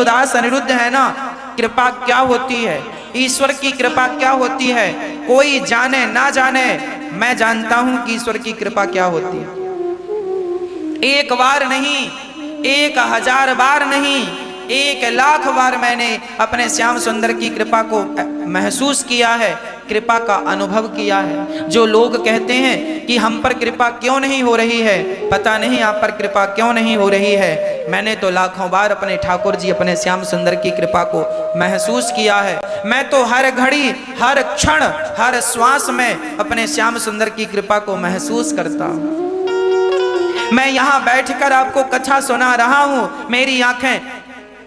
उदास अनिरुद्ध है ना, कृपा क्या होती है, ईश्वर की कृपा क्या होती है, कोई जाने ना जाने, मैं जानता हूं कि ईश्वर की कृपा क्या होती है। एक बार नहीं, 1000 बार नहीं, 1,00,000 बार मैंने अपने श्याम सुंदर की कृपा को महसूस किया है, कृपा का अनुभव किया है। जो लोग कहते हैं कि हम पर कृपा क्यों नहीं हो रही है, पता नहीं आप पर कृपा क्यों नहीं हो रही है, मैंने तो लाखों बार अपने ठाकुर जी, अपने श्याम सुंदर की कृपा को महसूस किया है। मैं तो हर घड़ी, हर क्षण, हर श्वास में अपने श्याम सुंदर की कृपा को महसूस करता हूं। मैं यहाँ बैठकर आपको कथा सुना रहा हूं, मेरी आंखें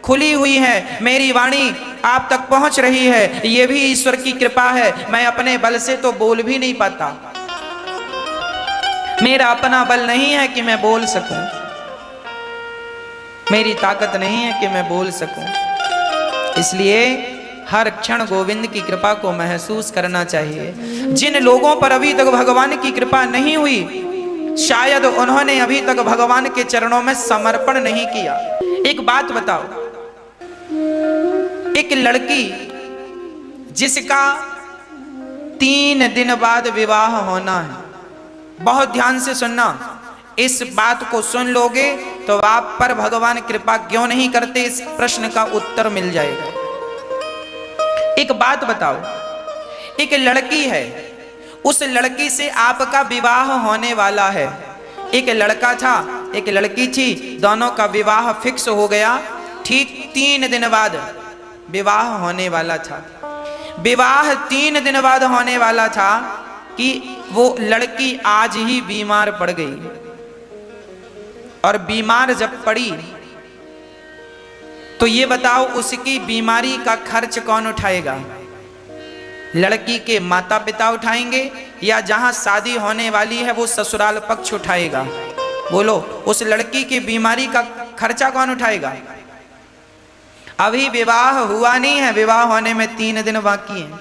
खुली हुई है, मेरी वाणी आप तक पहुंच रही है, ये भी ईश्वर की कृपा है। मैं अपने बल से तो बोल भी नहीं पाता, मेरा अपना बल नहीं है कि मैं बोल सकूं, मेरी ताकत नहीं है कि मैं बोल सकूं। इसलिए हर क्षण गोविंद की कृपा को महसूस करना चाहिए। जिन लोगों पर अभी तक भगवान की कृपा नहीं हुई, शायद उन्होंने अभी तक भगवान के चरणों में समर्पण नहीं किया। एक बात बताओ, एक लड़की जिसका 3 दिन बाद विवाह होना है, बहुत ध्यान से सुनना, इस बात को सुन लोगे तो आप पर भगवान कृपा क्यों नहीं करते, इस प्रश्न का उत्तर मिल जाएगा। एक बात बताओ, एक लड़की है, उस लड़की से आपका विवाह होने वाला है। एक लड़का था, एक लड़की थी, दोनों का विवाह फिक्स हो गया। ठीक 3 दिन बाद विवाह होने वाला था। विवाह 3 दिन बाद होने वाला था कि वो लड़की आज ही बीमार पड़ गई। और बीमार जब पड़ी तो ये बताओ, उसकी बीमारी का खर्च कौन उठाएगा? लड़की के माता पिता उठाएंगे या जहां शादी होने वाली है वो ससुराल पक्ष उठाएगा? बोलो, उस लड़की की बीमारी का खर्चा कौन उठाएगा? अभी विवाह हुआ नहीं है, विवाह होने में 3 दिन बाकी हैं।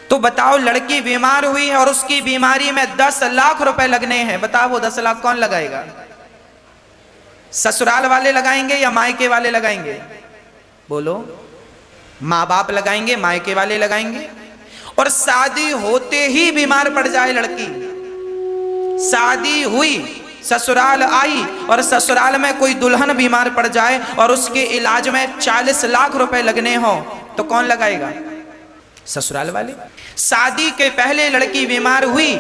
तो बताओ, लड़की बीमार हुई है और उसकी बीमारी में 10 लाख रुपए लगने हैं। बताओ, वो 10 लाख कौन लगाएगा? ससुराल वाले लगाएंगे या मायके वाले लगाएंगे? बोलो, माँ बाप लगाएंगे, मायके वाले लगाएंगे। और शादी होते ही बीमार पड़ जाए लड़की, शादी हुई, ससुराल आई और ससुराल में कोई दुल्हन बीमार पड़ जाए और उसके इलाज में 40 लाख रुपए लगने हो, तो कौन लगाएगा? ससुराल वाले। शादी के पहले लड़की बीमार हुई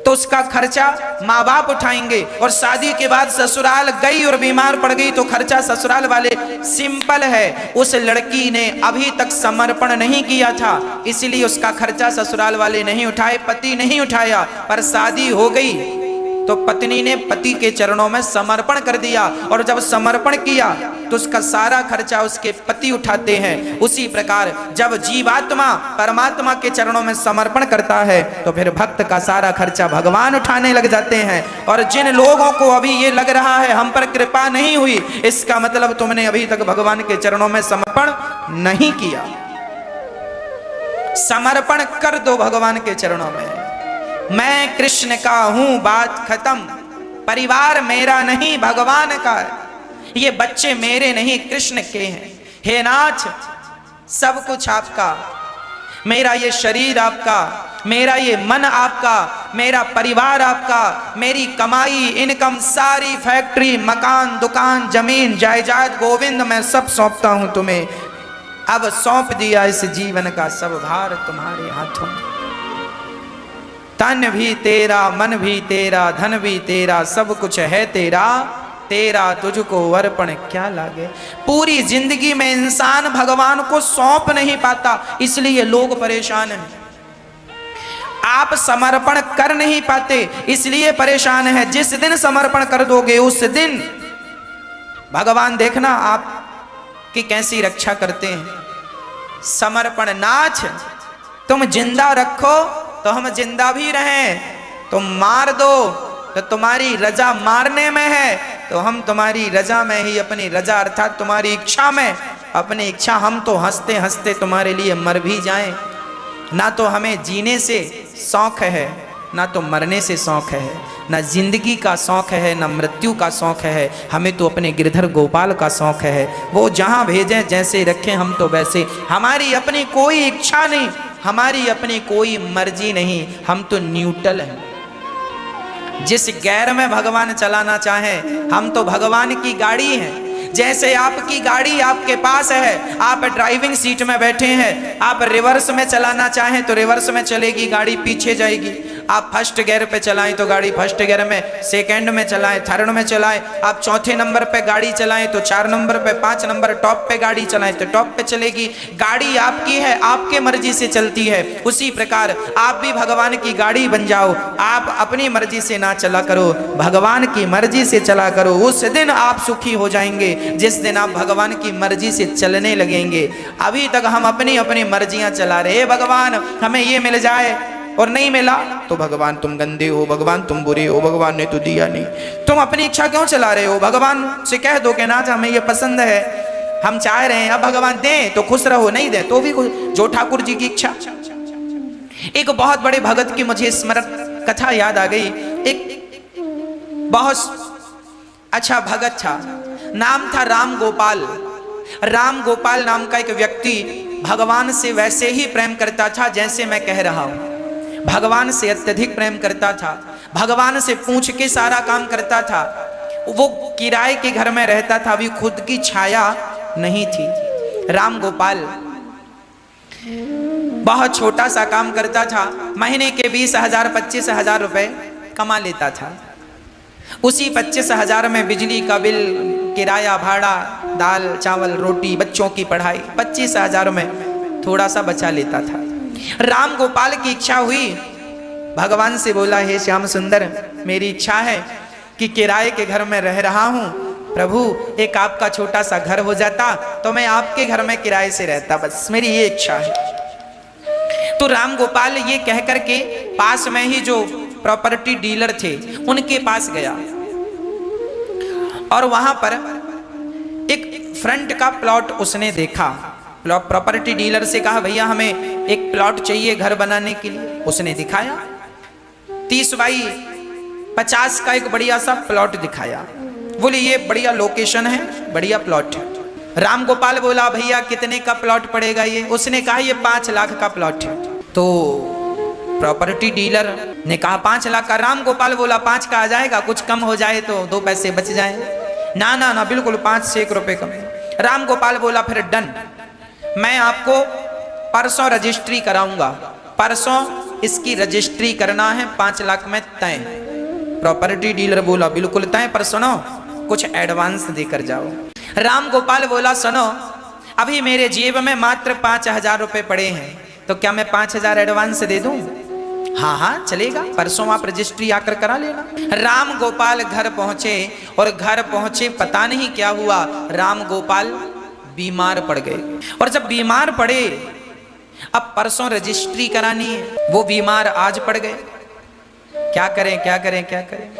तो उसका खर्चा माँ बाप उठाएंगे, और शादी के बाद ससुराल गई और बीमार पड़ गई तो खर्चा ससुराल वाले। सिंपल है, उस लड़की ने अभी तक समर्पण नहीं किया था, इसलिए उसका खर्चा ससुराल वाले नहीं उठाए, पति नहीं उठाया। पर शादी हो गई तो पत्नी ने पति के चरणों में समर्पण कर दिया, और जब समर्पण किया तो उसका सारा खर्चा उसके पति उठाते हैं। उसी प्रकार जब जीवात्मा परमात्मा के चरणों में समर्पण करता है तो फिर भक्त का सारा खर्चा भगवान उठाने लग जाते हैं। और जिन लोगों को अभी ये लग रहा है हम पर कृपा नहीं हुई, इसका मतलब तुमने अभी तक भगवान के चरणों में समर्पण नहीं किया। समर्पण कर दो भगवान के चरणों में। मैं कृष्ण का हूं, बात खत्म। परिवार मेरा नहीं, भगवान का है। ये बच्चे मेरे नहीं, कृष्ण के हैं। हे नाथ, सब कुछ आपका, मेरा ये शरीर आपका, मेरा ये मन आपका, मेरा परिवार आपका, मेरी कमाई, इनकम, सारी फैक्ट्री, मकान, दुकान, जमीन, जायदाद, गोविंद, मैं सब सौंपता हूं तुम्हें। अब सौंप दिया इस जीवन का सब भार तुम्हारे हाथों में। तन भी तेरा, मन भी तेरा, धन भी तेरा, सब कुछ है तेरा, तेरा तुझको अर्पण क्या लागे। पूरी जिंदगी में इंसान भगवान को सौंप नहीं पाता, इसलिए लोग परेशान हैं। आप समर्पण कर नहीं पाते, इसलिए परेशान है। जिस दिन समर्पण कर दोगे उस दिन भगवान देखना आप की कैसी रक्षा करते हैं। समर्पण नाच, तुम जिंदा रखो तो हम जिंदा भी रहें, तुम मार दो तो तुम्हारी रजा मारने में है, तो हम तुम्हारी रजा में ही, अपनी रजा अर्थात तुम्हारी इच्छा में, अपनी इच्छा, हम तो हंसते हंसते तुम्हारे लिए मर भी जाएं। ना तो हमें जीने से शौक है, ना तो मरने से शौक है। ना जिंदगी का शौक़ है ना मृत्यु का शौक़ है, हमें तो अपने गिरधर गोपाल का शौक़ है। वो जहाँ भेजें जैसे रखें हम तो वैसे, हमारी अपनी कोई इच्छा नहीं, हमारी अपनी कोई मर्जी नहीं, हम तो न्यूट्रल हैं। जिस गैर में भगवान चलाना चाहें, हम तो भगवान की गाड़ी हैं। जैसे आपकी गाड़ी आपके पास है, आप ड्राइविंग सीट में बैठे हैं, आप रिवर्स में चलाना चाहें तो रिवर्स में चलेगी, गाड़ी पीछे जाएगी। आप फर्स्ट गियर पे चलाएं तो गाड़ी फर्स्ट गियर में, सेकंड में चलाएं, थर्ड में चलाएं, आप चौथे नंबर पे गाड़ी चलाएं तो 4 नंबर पे, 5 नंबर टॉप पे गाड़ी चलाएं तो टॉप पे चलेगी। गाड़ी आपकी है, आपके मर्जी से चलती है। उसी प्रकार आप भी भगवान की गाड़ी बन जाओ, आप अपनी मर्जी से ना चला करो, भगवान की मर्जी से चला करो। उस दिन आप सुखी हो जाएंगे जिस दिन आप भगवान की मर्जी से चलने लगेंगे। अभी तक हम अपनी अपनी मर्जियां चला रहे, भगवान हमें ये मिल जाए, और नहीं मिला तो भगवान तुम गंदे हो, भगवान तुम बुरे हो, भगवान ने तो दिया नहीं। तुम अपनी इच्छा क्यों चला रहे हो? भगवान से कह दो कि ना हमें ये पसंद है, हम चाह रहे हैं, अब भगवान दें तो खुश रहो, नहीं दे तो भी जो ठाकुर जी की इच्छा। एक बहुत बड़े भगत की मुझे स्मरण कथा याद आ गई। एक बहुत अच्छा भगत था, नाम था राम गोपाल। राम गोपाल नाम का एक व्यक्ति भगवान से वैसे ही प्रेम करता था जैसे मैं कह रहा हूं। भगवान से अत्यधिक प्रेम करता था, भगवान से पूछ के सारा काम करता था। वो किराए के घर में रहता था, अभी खुद की छाया नहीं थी। राम गोपाल बहुत छोटा सा काम करता था, महीने के 20,000 25,000 रुपए कमा लेता था। उसी 25,000 में बिजली का बिल, किराया भाड़ा, दाल चावल रोटी, बच्चों की पढ़ाई, 25,000 में थोड़ा सा बचा लेता था। राम गोपाल की इच्छा हुई, भगवान से बोला, हे श्याम सुंदर, मेरी इच्छा है कि किराए के घर में रह रहा हूं, प्रभु एक आपका छोटा सा घर हो जाता तो मैं आपके घर में किराए से रहता, बस मेरी ये इच्छा है। तो राम गोपाल ये कह करके पास में ही जो प्रॉपर्टी डीलर थे उनके पास गया, और वहां पर एक फ्रंट का प्लॉट उसने देखा। प्रॉपर्टी डीलर से कहा, भैया हमें एक प्लॉट चाहिए घर बनाने के लिए। उसने दिखाया 30 बाई 50 का एक बढ़िया सा प्लॉट दिखाया। बोले ये बढ़िया लोकेशन है, बढ़िया प्लॉट है। राम गोपाल बोला, भैया कितने का प्लॉट पड़ेगा ये? उसने कहा ये 5 लाख का प्लॉट है। तो प्रॉपर्टी डीलर ने कहा 5 लाख का। राम गोपाल बोला 5 का आ जाएगा, कुछ कम हो जाए तो 2 पैसे बच जाए। ना ना ना, बिल्कुल 5 से 1 रुपए कम। राम गोपाल बोला फिर डन, मैं आपको परसों रजिस्ट्री कराऊंगा, परसों इसकी रजिस्ट्री करना है, 5 लाख में तय। प्रॉपर्टी डीलर बोला बिल्कुल तय, पर सुनो कुछ एडवांस देकर जाओ। राम गोपाल बोला सुनो, अभी मेरे जेब में मात्र 5,000 रुपए पड़े हैं, तो क्या मैं 5,000 एडवांस दे दूं? हाँ हाँ चलेगा, परसों आप रजिस्ट्री आकर करा लेना। राम गोपाल घर पहुंचे, और घर पहुंचे पता नहीं क्या हुआ, राम गोपाल बीमार पड़ गए। और जब बीमार पड़े, अब परसों रजिस्ट्री करानी है, वो बीमार आज पड़ गए। क्या करें क्या करें क्या करें?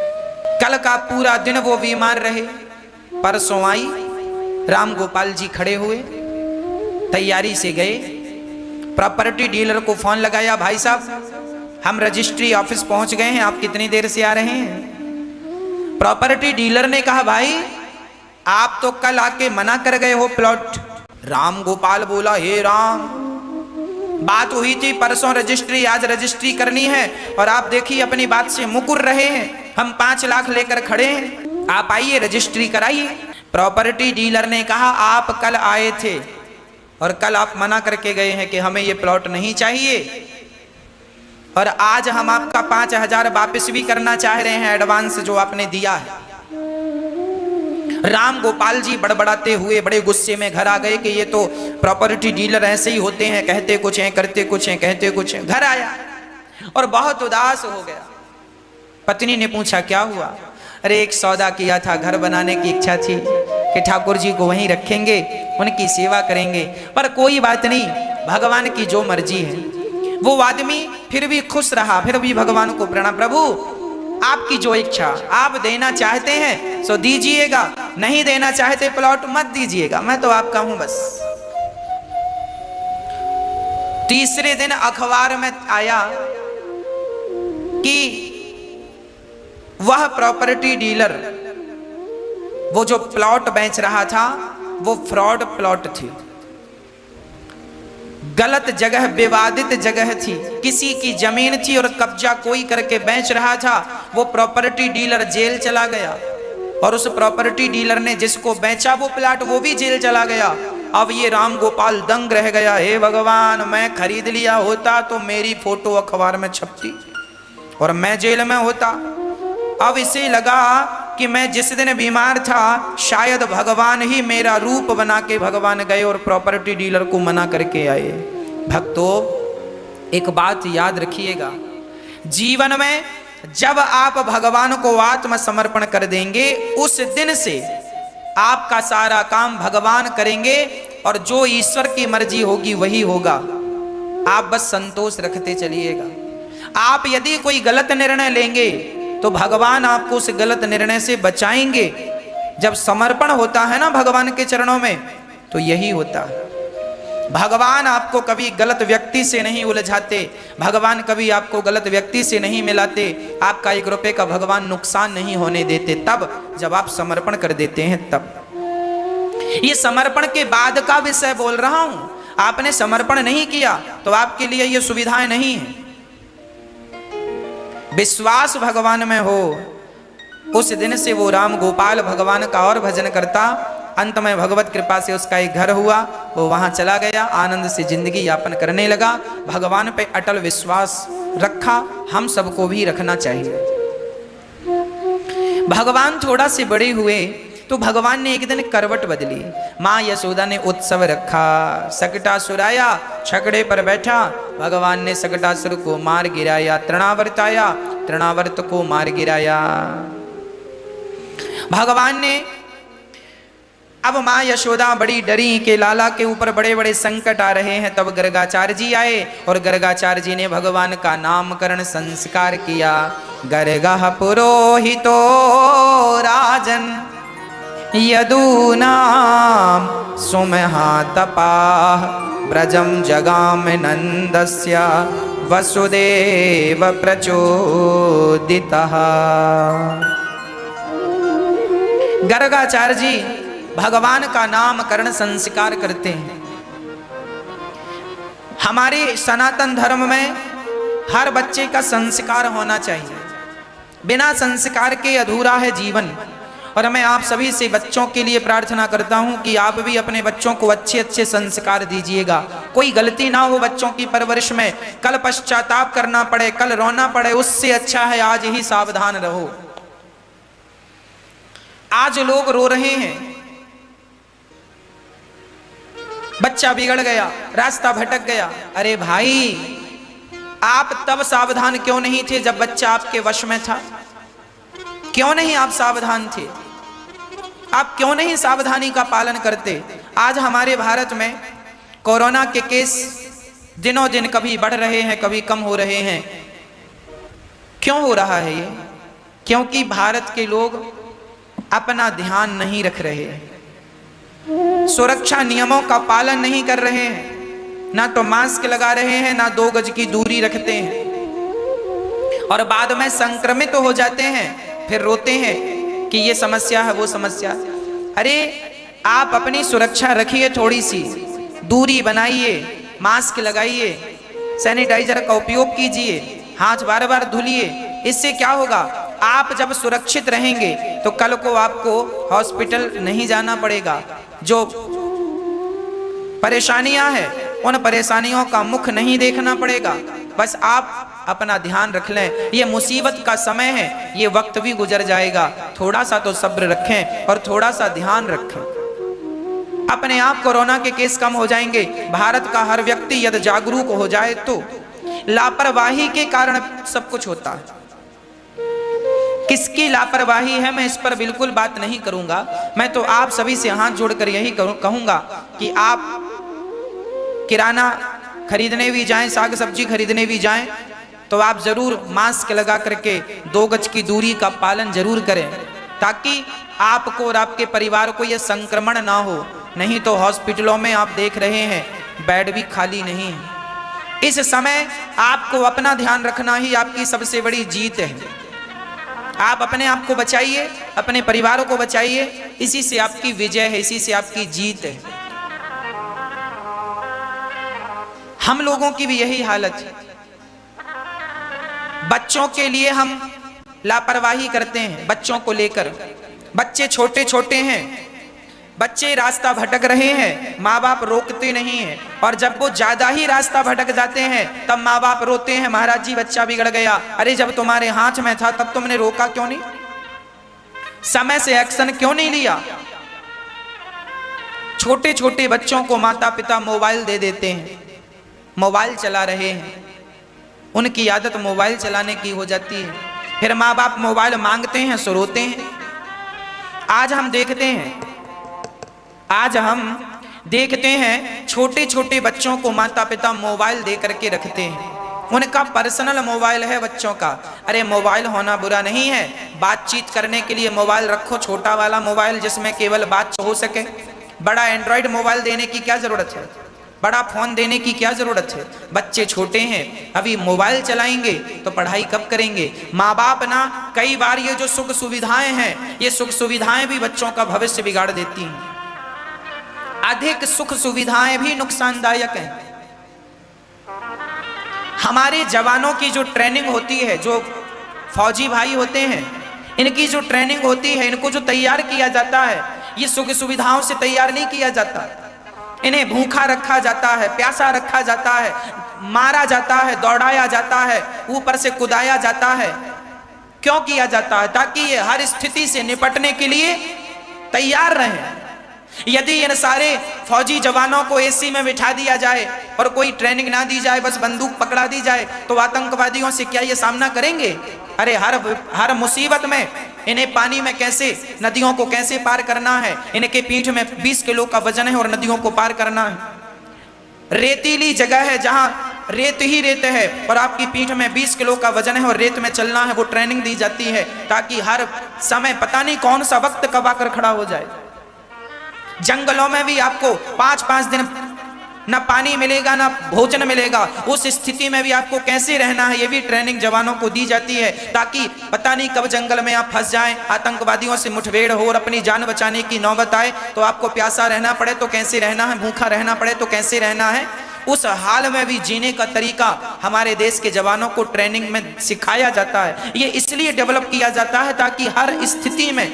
कल का पूरा दिन वो बीमार रहे। परसों आई, राम गोपाल जी खड़े हुए, तैयारी से गए, प्रॉपर्टी डीलर को फोन लगाया, भाई साहब हम रजिस्ट्री ऑफिस पहुंच गए हैं, आप कितनी देर से आ रहे हैं? प्रॉपर्टी डीलर ने कहा, भाई आप तो कल आके मना कर गए हो प्लॉट। राम गोपाल बोला, हे राम, बात हुई थी परसों रजिस्ट्री, आज रजिस्ट्री करनी है, और आप देखिए अपनी बात से मुकुर रहे हैं। हम 5 लाख लेकर खड़े हैं, आप आइए रजिस्ट्री कराइए। प्रॉपर्टी डीलर ने कहा, आप कल आए थे और कल आप मना करके गए हैं कि हमें ये प्लॉट नहीं चाहिए, और आज हम आपका 5,000 वापस भी करना चाह रहे हैं, एडवांस जो आपने दिया है। राम गोपाल जी बड़बड़ाते हुए बड़े गुस्से में घर आ गए कि ये तो प्रॉपर्टी डीलर ऐसे ही होते हैं, कहते कुछ हैं करते कुछ हैं, कहते कुछ हैं। घर आया और बहुत उदास हो गया। पत्नी ने पूछा क्या हुआ? अरे एक सौदा किया था, घर बनाने की इच्छा थी कि ठाकुर जी को वहीं रखेंगे, उनकी सेवा करेंगे, पर कोई बात नहीं, भगवान की जो मर्जी है। वो आदमी फिर भी खुश रहा, फिर भी भगवान को प्रणाम, प्रभु आपकी जो इच्छा, आप देना चाहते हैं सो दीजिएगा, नहीं देना चाहते प्लॉट मत दीजिएगा, मैं तो आपका हूं बस। तीसरे दिन अखबार में आया कि वह प्रॉपर्टी डीलर वो जो प्लॉट बेच रहा था वो फ्रॉड प्लॉट थी, गलत जगह, विवादित जगह थी, किसी की जमीन थी और कब्जा कोई करके बेच रहा था। वो प्रॉपर्टी डीलर जेल चला गया और उस प्रॉपर्टी डीलर ने जिसको बेचा वो प्लाट वो भी जेल चला गया। अब ये राम गोपाल दंग रह गया, हे भगवान, मैं खरीद लिया होता तो मेरी फोटो अखबार में छपती और मैं जेल में होता। अब इसे लगा कि मैं जिस दिन बीमार था शायद भगवान ही मेरा रूप बना के भगवान गए और प्रॉपर्टी डीलर को मना करके आए। भक्तों, एक बात याद रखिएगा, जीवन में जब आप भगवान को आत्मसमर्पण कर देंगे उस दिन से आपका सारा काम भगवान करेंगे और जो ईश्वर की मर्जी होगी वही होगा। आप बस संतोष रखते चलिएगा। आप यदि कोई गलत निर्णय लेंगे तो भगवान आपको उस गलत निर्णय से बचाएंगे। जब समर्पण होता है ना भगवान के चरणों में तो यही होता है। भगवान आपको कभी गलत व्यक्ति से नहीं उलझाते, भगवान कभी आपको गलत व्यक्ति से नहीं मिलाते, आपका 1 रुपए का भगवान नुकसान नहीं होने देते तब जब आप समर्पण कर देते हैं तब। ये समर्पण के बाद का विषय बोल रहा हूं। आपने समर्पण नहीं किया तो आपके लिए ये सुविधाएं नहीं है। विश्वास भगवान में हो उस दिन से वो राम गोपाल भगवान का और भजन करता। अंत में भगवत कृपा से उसका एक घर हुआ, वो वहां चला गया, आनंद से जिंदगी यापन करने लगा। भगवान पे अटल विश्वास रखा, हम सबको भी रखना चाहिए। भगवान थोड़ा से बड़े हुए तो भगवान ने एक दिन करवट बदली। माँ यशोदा ने उत्सव रखा, सकटासुर आया, छकड़े पर बैठा, भगवान ने सकटासुर को मार गिराया, तृणावर्त आया, तृणावर्त को मार गिराया। भगवान ने अब माँ यशोदा बड़ी डरी कि लाला के ऊपर बड़े बड़े संकट आ रहे हैं। तब गर्गाचार्य जी आए और गर्गाचार्य जी ने भगवान का नामकरण संस्कार किया। गर्गः पुरोहितो राजन यदूनां सुमहातपाः ब्रजं जगाम नन्दस्य वसुदेव प्रचोदितः। गर्गाचार्य जी भगवान का नामकरण संस्कार करते हैं। हमारे सनातन धर्म में हर बच्चे का संस्कार होना चाहिए, बिना संस्कार के अधूरा है जीवन। और मैं आप सभी से बच्चों के लिए प्रार्थना करता हूं कि आप भी अपने बच्चों को अच्छे अच्छे संस्कार दीजिएगा। कोई गलती ना हो बच्चों की परवरिश में, कल पश्चाताप करना पड़े, कल रोना पड़े, उससे अच्छा है आज ही सावधान रहो। आज लोग रो रहे हैं, बच्चा बिगड़ गया, रास्ता भटक गया। अरे भाई, आप तब सावधान क्यों नहीं थे जब बच्चा आपके वश में था? क्यों नहीं आप सावधान थे? आप क्यों नहीं सावधानी का पालन करते? आज हमारे भारत में कोरोना के केस दिनों दिन कभी बढ़ रहे हैं, कभी कम हो रहे हैं। क्यों हो रहा है ये? क्योंकि भारत के लोग अपना ध्यान नहीं रख रहे हैं, सुरक्षा नियमों का पालन नहीं कर रहे हैं, ना तो मास्क लगा रहे हैं, ना 2 गज की दूरी रखते हैं, और बाद में संक्रमित हो जाते हैं, फिर रोते हैं कि ये समस्या है, वो समस्या। अरे आप अपनी सुरक्षा रखिए, थोड़ी सी दूरी बनाइए, मास्क लगाइए, सैनिटाइजर का उपयोग कीजिए, हाथ बार बार धुलिए। इससे क्या होगा? आप जब सुरक्षित रहेंगे तो कल को आपको हॉस्पिटल नहीं जाना पड़ेगा। जो परेशानियां हैं उन परेशानियों का मुख नहीं देखना पड़ेगा। बस आप अपना ध्यान रख लें। ये मुसीबत का समय है, ये वक्त भी गुजर जाएगा। थोड़ा सा तो सब्र रखें और थोड़ा सा ध्यान रखें। अपने आप कोरोना के केस कम हो जाएंगे। भारत का हर व्यक्ति यदि जागरूक हो जाए तो लापरवाही के कारण सब कुछ होता है। किसकी लापरवाही है मैं इस पर बिल्कुल बात नहीं करूंगा। मैं तो आप सभी से हाथ जोड़कर यही कहूंगा कि आप किराना खरीदने भी जाएं, साग सब्जी खरीदने भी जाएं, तो आप जरूर मास्क लगा करके 2 गज की दूरी का पालन जरूर करें, ताकि आपको और आपके परिवार को यह संक्रमण ना हो। नहीं तो हॉस्पिटलों में आप देख रहे हैं बेड भी खाली नहीं है। इस समय आपको अपना ध्यान रखना ही आपकी सबसे बड़ी जीत है। आप अपने आप को बचाइए, अपने परिवारों को बचाइए, इसी से आपकी विजय है, इसी से आपकी जीत है। हम लोगों की भी यही हालत है। बच्चों के लिए हम लापरवाही करते हैं, बच्चों को लेकर। बच्चे छोटे छोटे हैं, बच्चे रास्ता भटक रहे हैं, माँ बाप रोकते नहीं हैं, और जब वो ज्यादा ही रास्ता भटक जाते हैं तब माँ बाप रोते हैं, महाराज जी बच्चा बिगड़ गया। अरे जब तुम्हारे हाथ में था तब तुमने रोका क्यों नहीं? समय से एक्शन क्यों नहीं लिया? छोटे छोटे बच्चों को माता पिता मोबाइल दे देते हैं, मोबाइल चला रहे हैं, उनकी आदत मोबाइल चलाने की हो जाती है। फिर माँ बाप मोबाइल मांगते हैं सो रोते हैं। आज हम देखते हैं छोटे छोटे बच्चों को माता पिता मोबाइल दे करके रखते हैं। उनका पर्सनल मोबाइल है बच्चों का। अरे मोबाइल होना बुरा नहीं है, बातचीत करने के लिए मोबाइल रखो, छोटा वाला मोबाइल जिसमें केवल बात हो सके। बड़ा एंड्रॉयड मोबाइल देने की क्या जरूरत है? बड़ा फोन देने की क्या जरूरत है? बच्चे छोटे हैं, अभी मोबाइल चलाएंगे तो पढ़ाई कब करेंगे? माँ बाप ना कई बार ये जो सुख सुविधाएं हैं, ये सुख सुविधाएं भी बच्चों का भविष्य बिगाड़ देती हैं। अधिक सुख सुविधाएं भी नुकसानदायक हैं। हमारे जवानों की जो ट्रेनिंग होती है, जो फौजी भाई होते हैं, इनकी जो ट्रेनिंग होती है, इनको जो तैयार किया जाता है, ये सुख सुविधाओं से तैयार नहीं किया जाता। इन्हें भूखा रखा जाता है, प्यासा रखा जाता है, मारा जाता है, दौड़ाया जाता है, ऊपर से कुदाया जाता है। क्यों किया जाता है? ताकि ये हर स्थिति से निपटने के लिए तैयार रहें। यदि इन सारे फौजी जवानों को एसी में बिठा दिया जाए और कोई ट्रेनिंग ना दी जाए, बस बंदूक पकड़ा दी जाए, तो आतंकवादियों से क्या ये सामना करेंगे? अरे हर मुसीबत में इन्हें पानी में कैसे, नदियों को कैसे पार करना है, इनके पीठ में 20 किलो का वजन है और नदियों को पार करना है। रेतीली जगह है जहां रेत ही रेत है और आपकी पीठ में 20 किलो का वजन है और रेत में चलना है, वो ट्रेनिंग दी जाती है ताकि हर समय पता नहीं कौन सा वक्त कब आकर खड़ा हो जाए। जंगलों में भी आपको 5-5 दिन न पानी मिलेगा न भोजन मिलेगा, उस स्थिति में भी आपको कैसे रहना है, ये भी ट्रेनिंग जवानों को दी जाती है ताकि पता नहीं कब जंगल में आप फंस जाएं, आतंकवादियों से मुठभेड़ हो और अपनी जान बचाने की नौबत आए तो आपको प्यासा रहना पड़े तो कैसे रहना है, भूखा रहना पड़े तो कैसे रहना है। उस हाल में भी जीने का तरीका हमारे देश के जवानों को ट्रेनिंग में सिखाया जाता है। ये इसलिए डेवलप किया जाता है ताकि हर स्थिति में,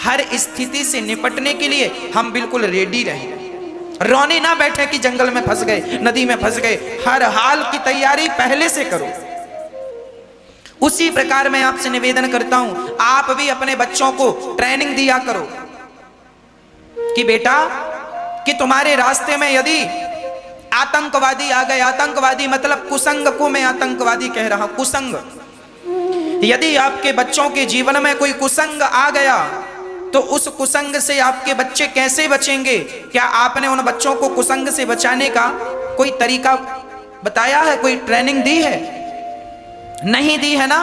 हर स्थिति से निपटने के लिए हम बिल्कुल रेडी रहें। रोने ना बैठे कि जंगल में फंस गए, नदी में फंस गए। हर हाल की तैयारी पहले से करो। उसी प्रकार मैं आपसे निवेदन करता हूं, आप भी अपने बच्चों को ट्रेनिंग दिया करो कि बेटा, कि तुम्हारे रास्ते में यदि आतंकवादी आ गए, आतंकवादी मतलब कुसंग को मैं आतंकवादी कह रहा हूं, कुसंग। यदि आपके बच्चों के जीवन में कोई कुसंग आ गया तो उस कुसंग से आपके बच्चे कैसे बचेंगे? क्या आपने उन बच्चों को कुसंग से बचाने का कोई तरीका बताया है, कोई ट्रेनिंग दी है? नहीं दी है ना,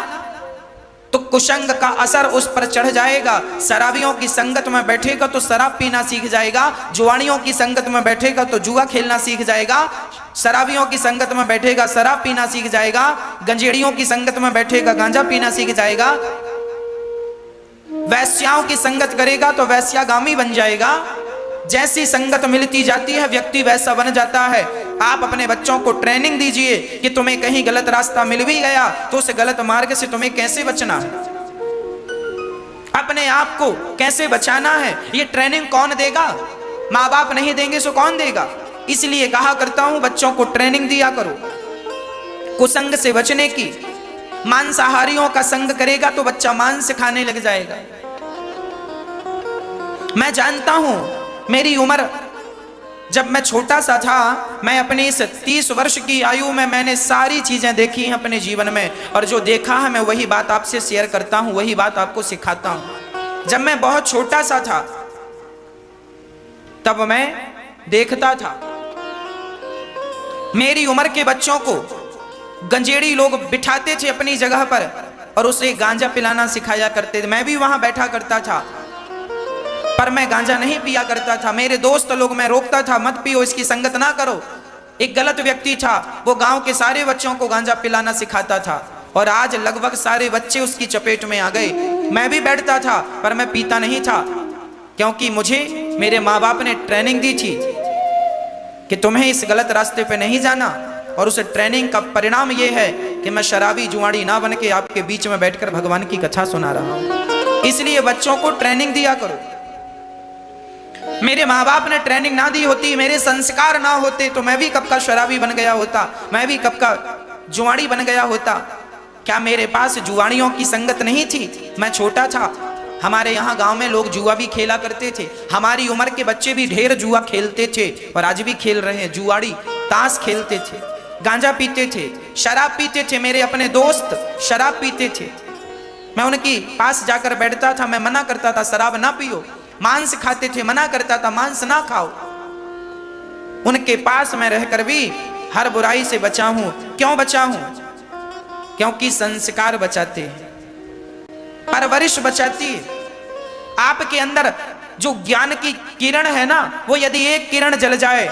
तो कुसंग का असर उस पर चढ़ जाएगा। शराबियों की संगत में बैठेगा तो शराब पीना सीख जाएगा, जुआनियों की संगत में बैठेगा तो जुआ खेलना सीख जाएगा, शराबियों की संगत में बैठेगा शराब पीना सीख जाएगा, गंजेड़ियों की संगत में बैठेगा गांजा पीना सीख जाएगा, वैश्याओं की संगत करेगा तो वैश्यागामी बन जाएगा। जैसी संगत मिलती जाती है व्यक्ति वैसा बन जाता है। आप अपने बच्चों को ट्रेनिंग दीजिए कि तुम्हें कहीं गलत रास्ता मिल भी गया तो उस गलत मार्ग से तुम्हें कैसे बचना है, अपने आप को कैसे बचाना है। ये ट्रेनिंग कौन देगा? माँ बाप नहीं देंगे सो कौन देगा? इसलिए कहा करता हूं, बच्चों को ट्रेनिंग दिया करो कुसंग से बचने की। मांसाहारियों का संग करेगा तो बच्चा मांस खाने लग जाएगा। मैं जानता हूं, मेरी उम्र जब मैं छोटा सा था, मैं अपनी इस 30 वर्ष की आयु में मैंने सारी चीजें देखी हैं अपने जीवन में, और जो देखा है मैं वही बात आपसे शेयर करता हूं, वही बात आपको सिखाता हूं। जब मैं बहुत छोटा सा था तब मैं देखता था मेरी उम्र के बच्चों को गंजेड़ी लोग बिठाते थे अपनी जगह पर और उसे गांजा पिलाना सिखाया करते थे। मैं भी वहां बैठा करता था पर मैं गांजा नहीं पिया करता था। मेरे दोस्त लोग, मैं रोकता था, मत पियो, इसकी संगत ना करो। एक गलत व्यक्ति था, वो गांव के सारे बच्चों को गांजा पिलाना सिखाता था। और आज लगभग सारे बच्चे उसकी चपेट में आ गए। मैं भी बैठता था पर मैं पीता नहीं था, क्योंकि मुझे मेरे माँ बाप ने ट्रेनिंग दी थी कि तुम्हें इस गलत रास्ते पे नहीं जाना। और उस ट्रेनिंग का परिणाम ये है कि मैं शराबी जुआड़ी ना बन के आपके बीच में बैठकर भगवान की कथा सुना रहा हूं। इसलिए बच्चों को ट्रेनिंग दिया करो। मेरे माँ बाप ने ट्रेनिंग ना दी होती, मेरे संस्कार ना होते, तो मैं भी कब का शराबी बन गया होता, मैं भी कब का जुआड़ी बन गया होता। क्या मेरे पास जुआड़ियों की संगत नहीं थी? मैं छोटा था, हमारे यहाँ गांव में लोग जुआ भी खेला करते थे। हमारी उम्र के बच्चे भी ढेर जुआ खेलते थे और आज भी खेल रहे हैं। जुआड़ी ताश खेलते थे, गांजा पीते थे, शराब पीते थे। मेरे अपने दोस्त शराब पीते थे, मैं उनके पास जाकर बैठता था, मैं मना करता था शराब ना पियो। मांस खाते थे, मना करता था मांस ना खाओ। उनके पास मैं रहकर भी हर बुराई से बचा हूं। क्यों बचा हूं? क्योंकि संस्कार बचाते हैं, परवरिश बचाती है। आपके अंदर जो ज्ञान की किरण है ना, वो यदि एक किरण जल जाए,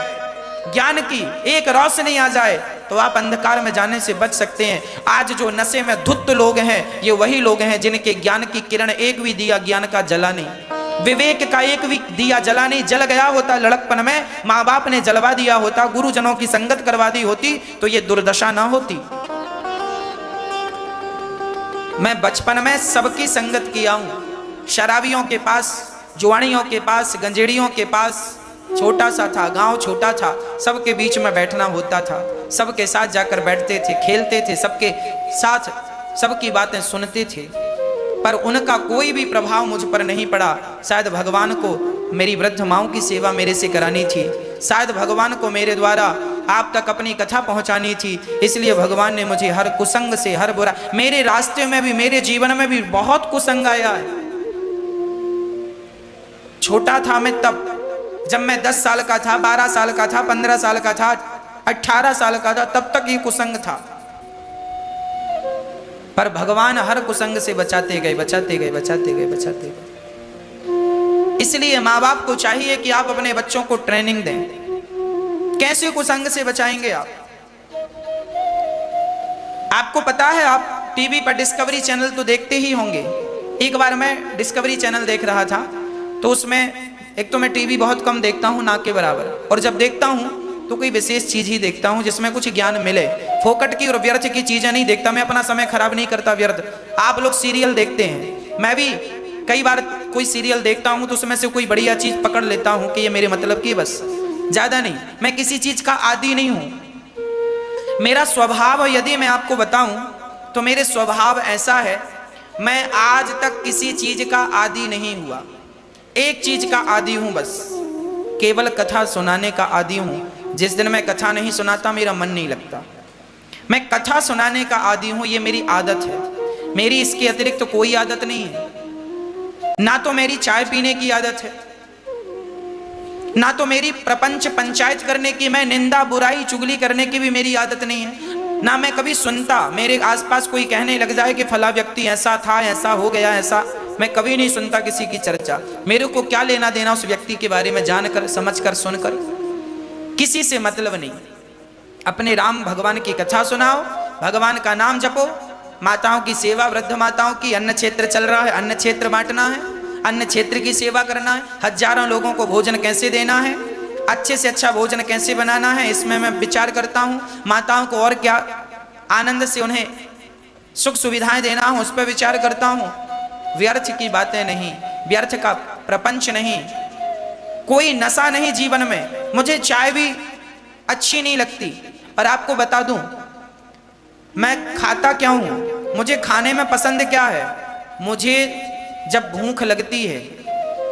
ज्ञान की एक रोशनी आ जाए, तो आप अंधकार में जाने से बच सकते हैं। आज जो नशे में धुत लोग हैं, ये वही लोग हैं जिनके ज्ञान की किरण एक भी दिया ज्ञान का जला नहीं, विवेक का एक भी दिया जला नहीं। जल गया होता लड़कपन में, माँ बाप ने जलवा दिया होता, गुरुजनों की संगत करवा दी होती, तो ये दुर्दशा ना होती। मैं बचपन में सबकी संगत किया हूं, शराबियों के पास, जुआड़ियों के पास, गंजेड़ियों के पास। छोटा सा था गांव, छोटा था, सबके बीच में बैठना होता था, सबके साथ जाकर बैठते थे, खेलते थे, सबके साथ सबकी बातें सुनते थे। पर उनका कोई भी प्रभाव मुझ पर नहीं पड़ा। शायद भगवान को मेरी वृद्ध माँओं की सेवा मेरे से करानी थी, शायद भगवान को मेरे द्वारा आप तक अपनी कथा पहुंचानी थी। इसलिए भगवान ने मुझे हर कुसंग से, हर बुरा, मेरे रास्ते में भी, मेरे जीवन में भी बहुत कुसंग आया है। छोटा था मैं तब, जब मैं 10 साल का था, 12 साल का था, 15 साल का था, 18 साल का था, तब तक ये कुसंग था। पर भगवान हर कुसंग से बचाते गए, बचाते गए, बचाते गए, बचाते गए। इसलिए माँ बाप को चाहिए कि आप अपने बच्चों को ट्रेनिंग दें। कैसे कुसंग से बचाएंगे आप? आपको पता है, आप टीवी पर डिस्कवरी चैनल तो देखते ही होंगे। एक बार मैं डिस्कवरी चैनल देख रहा था, तो उसमें एक तो मैं टीवी बहुत कम देखता हूं, ना के बराबर, और जब देखता हूं तो कोई विशेष चीज ही देखता हूं जिसमें कुछ ज्ञान मिले। फोकट की और व्यर्थ की चीजें नहीं देखता मैं, अपना समय खराब नहीं करता व्यर्थ। आप लोग सीरियल देखते हैं, मैं भी कई बार कोई सीरियल देखता हूं तो उसमें से कोई बढ़िया चीज पकड़ लेता हूं कि ये मेरे मतलब की, बस, ज्यादा नहीं। मैं किसी चीज का आदी नहीं हूं। मेरा स्वभाव यदि मैं आपको बताऊं तो मेरे स्वभाव ऐसा है, मैं आज तक किसी चीज का आदी नहीं हुआ। एक चीज का आदी हूं बस, केवल कथा सुनाने का आदी हूं। जिस दिन मैं कथा नहीं सुनाता मेरा मन नहीं लगता। मैं कथा सुनाने का आदी हूं, ये मेरी आदत है। मेरी इसके अतिरिक्त तो कोई आदत नहीं है। ना तो मेरी चाय पीने की आदत है, ना तो मेरी प्रपंच पंचायत करने की, मैं निंदा बुराई चुगली करने की भी मेरी आदत नहीं है। ना मैं कभी सुनता, मेरे आसपास कोई कहने लग जाए कि फला व्यक्ति ऐसा था, ऐसा हो गया, ऐसा, मैं कभी नहीं सुनता किसी की चर्चा। मेरे को क्या लेना देना उस व्यक्ति के बारे में, जानकर, समझकर, सुनकर, किसी से मतलब नहीं। अपने राम भगवान की कथा सुनाओ, भगवान का नाम जपो, माताओं की सेवा, वृद्ध माताओं की, अन्न क्षेत्र चल रहा है, अन्न क्षेत्र बांटना है, अन्न क्षेत्र की सेवा करना है, हजारों लोगों को भोजन कैसे देना है, अच्छे से अच्छा भोजन कैसे बनाना है, इसमें मैं विचार करता हूँ। माताओं को और क्या आनंद से उन्हें सुख सुविधाएं देना हो, उस पर विचार करता हूँ। व्यर्थ की बातें नहीं, व्यर्थ का प्रपंच नहीं, कोई नशा नहीं जीवन में। मुझे चाय भी अच्छी नहीं लगती, पर आपको बता दूं मैं खाता क्या हूं, मुझे खाने में पसंद क्या है। मुझे जब भूख लगती है,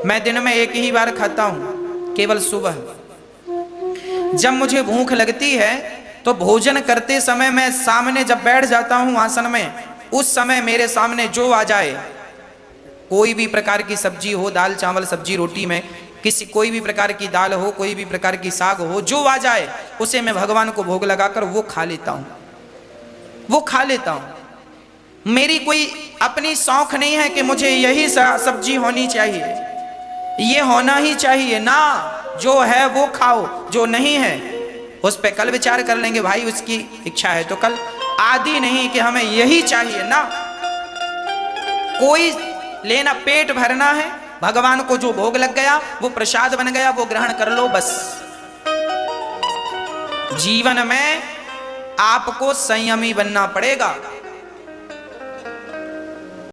मैं दिन में एक ही बार खाता हूं, केवल सुबह। जब मुझे भूख लगती है तो भोजन करते समय मैं सामने जब बैठ जाता हूं आसन में, उस समय मेरे सामने जो आ जाए, कोई भी प्रकार की सब्जी हो, दाल चावल सब्जी रोटी में, किसी कोई भी प्रकार की दाल हो, कोई भी प्रकार की साग हो, जो आ जाए उसे मैं भगवान को भोग लगाकर वो खा लेता हूँ, वो खा लेता हूँ। मेरी कोई अपनी शौक नहीं है कि मुझे यही सब्जी होनी चाहिए, ये होना ही चाहिए ना। जो है वो खाओ, जो नहीं है उस पर कल विचार कर लेंगे भाई, उसकी इच्छा है तो कल। आदि नहीं कि हमें यही चाहिए ना। कोई लेना, पेट भरना है, भगवान को जो भोग लग गया वो प्रसाद बन गया, वो ग्रहण कर लो बस। जीवन में आपको संयमी बनना पड़ेगा।